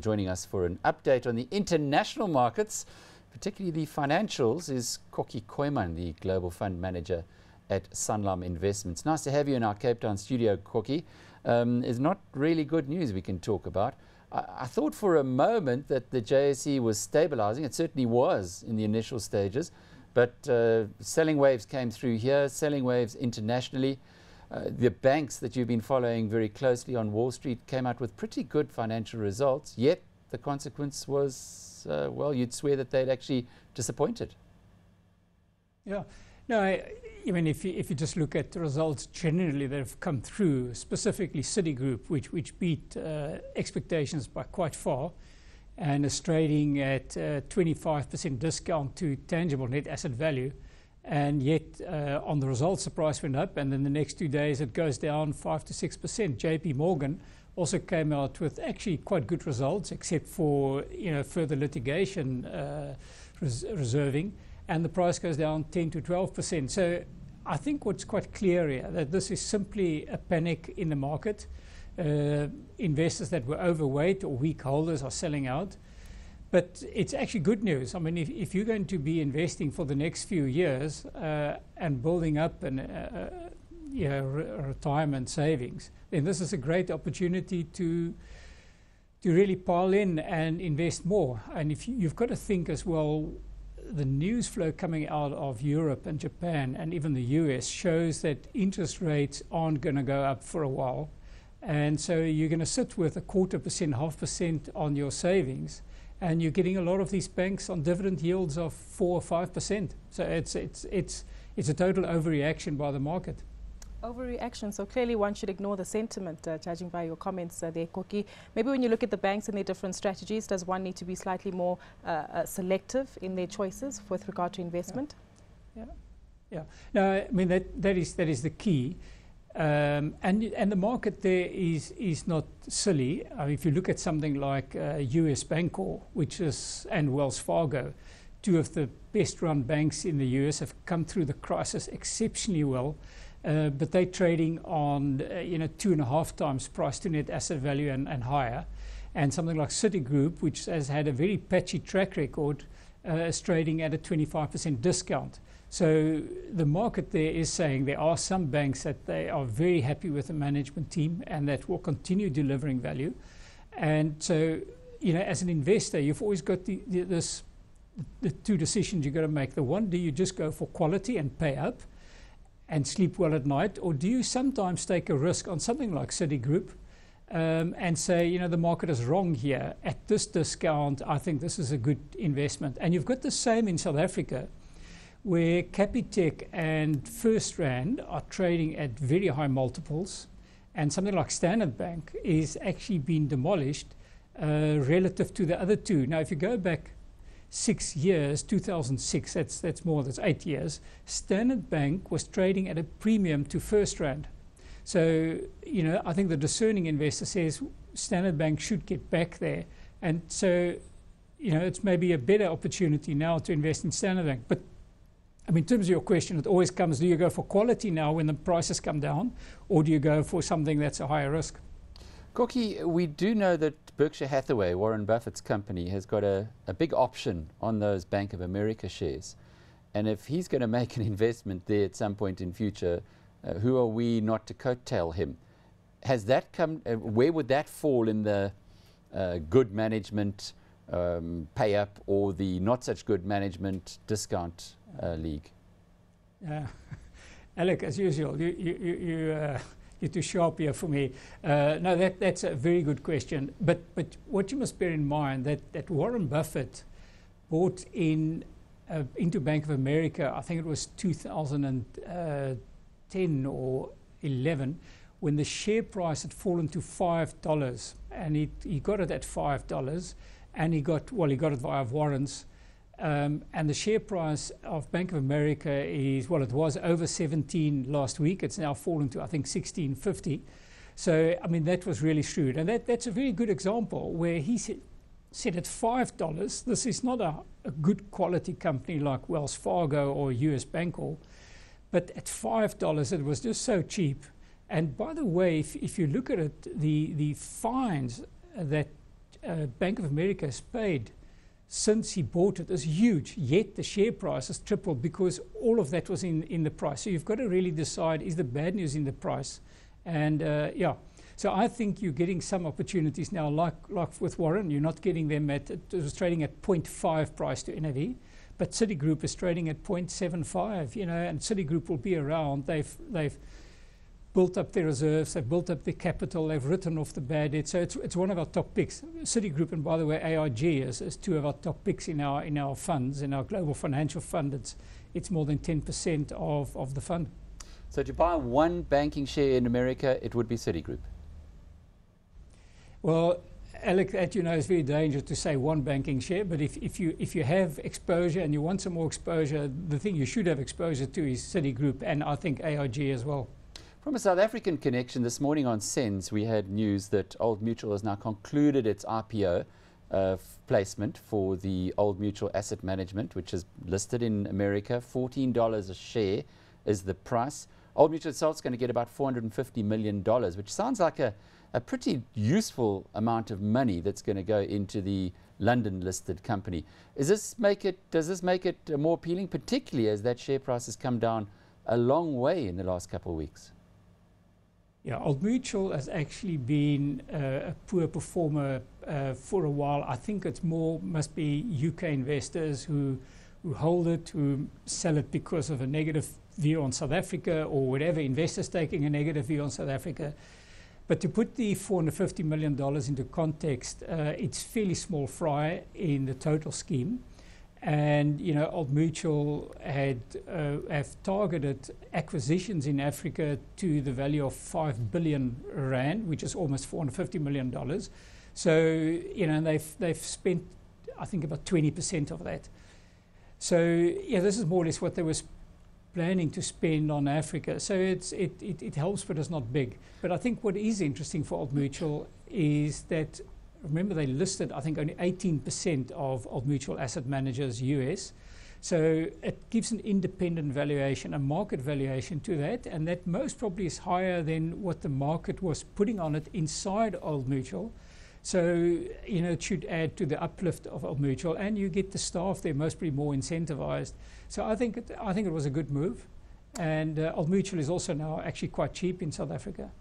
joining us for an update on the international markets, particularly the financials, is Kokkie Kooyman, the Global Fund Manager at Sanlam Investments. Nice to have you in our Cape Town studio, Kokkie. It's not really good news we can talk about. I thought for a moment that the JSE was stabilizing. It certainly was in the initial stages, but selling waves came through here, selling waves internationally. The banks that you've been following very closely on Wall Street came out with pretty good financial results, yet the consequence was, well, you'd swear that they'd actually disappointed. Yeah. No, I mean, if you just look at the results generally that have come through, specifically Citigroup, which beat expectations by quite far, and is trading at 25% discount to tangible net asset value, and yet on the results the price went up, and then the next 2 days it goes down 5 to 6%. JP Morgan also came out with actually quite good results, except for further litigation reserving, and the price goes down 10 to 12%. So I think what's quite clear here, that this is simply a panic in the market. Investors that were overweight or weak holders are selling out. But it's actually good news. I mean, if you're going to be investing for the next few years and building up retirement savings, then this is a great opportunity to really pile in and invest more. And if you've got to think as well, the news flow coming out of Europe and Japan and even the US shows that interest rates aren't going to go up for a while. And so you're going to sit with 0.25%, 0.5% on your savings, and you're getting a lot of these banks on dividend yields of 4 or 5%. So it's a total overreaction by the market. Overreaction. So clearly one should ignore the sentiment, judging by your comments there, Kokkie. Maybe when you look at the banks and their different strategies, does one need to be slightly more selective in their choices with regard to investment? Yeah. No, I mean that is the key. And the market there is not silly. I mean, if you look at something like US Bancorp, and Wells Fargo, two of the best run banks in the US, have come through the crisis exceptionally well. But they're trading on 2.5 times price to net asset value and higher. And something like Citigroup, which has had a very patchy track record, is trading at a 25% discount. So the market there is saying there are some banks that they are very happy with the management team and that will continue delivering value. And so, as an investor, you've always got the two decisions you've got to make. The one, do you just go for quality and pay up and sleep well at night, or do you sometimes take a risk on something like Citigroup and say, the market is wrong here. At this discount, I think this is a good investment. And you've got the same in South Africa, where Capitec and FirstRand are trading at very high multiples, and something like Standard Bank is actually being demolished relative to the other two. Now, if you go back 6 years, 2006, that's 8 years, Standard Bank was trading at a premium to FirstRand. So, I think the discerning investor says Standard Bank should get back there. And so, it's maybe a better opportunity now to invest in Standard Bank. But I mean, in terms of your question, it always comes, do you go for quality now when the prices come down, or do you go for something that's a higher risk? Kokkie, we do know that Berkshire Hathaway, Warren Buffett's company, has got a big option on those Bank of America shares. And if he's going to make an investment there at some point in future, who are we not to coattail him? Has that come, where would that fall in the good management pay up or the not such good management discount league? Alec, as usual, you're too sharp here for me. No, that's a very good question. But what you must bear in mind that Warren Buffett bought into Bank of America, I think it was 2010 or 11, when the share price had fallen to $5, and he got it at $5, and he got it via warrants. And the share price of Bank of America it was over 17 last week. It's now fallen to, I think, 16.50. So, I mean, that was really shrewd. And that's a very good example where he said at $5, this is not a good quality company like Wells Fargo or US Bancorp, but at $5, it was just so cheap. And by the way, if you look at it, the fines that Bank of America has paid since he bought it is huge, yet the share price has tripled because all of that was in the price. So you've got to really decide, is the bad news in the price? And yeah, so I think you're getting some opportunities now, like with Warren, you're not getting them it was trading at 0.5 price to NAV, but Citigroup is trading at 0.75, you know, and Citigroup will be around. They've built up their reserves, they've built up their capital, they've written off the bad debt. So it's one of our top picks. Citigroup, and by the way, AIG is two of our top picks in our funds, in our global financial fund. It's more than 10% of the fund. So to buy one banking share in America, it would be Citigroup. Well, Alec, as you know, it's very dangerous to say one banking share, but if you have exposure and you want some more exposure, the thing you should have exposure to is Citigroup, and I think AIG as well. From a South African connection, this morning on SENS, we had news that Old Mutual has now concluded its IPO placement for the Old Mutual Asset Management, which is listed in America. $14 a share is the price. Old Mutual itself is going to get about $450 million, which sounds like a pretty useful amount of money that's going to go into the London-listed company. Does this make it more appealing, particularly as that share price has come down a long way in the last couple of weeks? Yeah, Old Mutual has actually been a poor performer for a while. I think it's must be UK investors who hold it, who sell it because of a negative view on South Africa, or whatever, investors taking a negative view on South Africa. But to put the $450 million into context, it's fairly small fry in the total scheme. And, you know, Old Mutual have targeted acquisitions in Africa to the value of 5 billion rand, which is almost $450 million. So, you know, they've spent, I think, about 20% of that. So, yeah, this is more or less what they were planning to spend on Africa. So it helps, but it's not big. But I think what is interesting for Old Mutual is that, remember, they listed, I think, only 18% of Old Mutual asset managers US. So it gives an independent valuation, a market valuation to that, and that most probably is higher than what the market was putting on it inside Old Mutual. So, you know, it should add to the uplift of Old Mutual, and you get the staff there most probably more incentivized. So I think it was a good move, and Old Mutual is also now actually quite cheap in South Africa.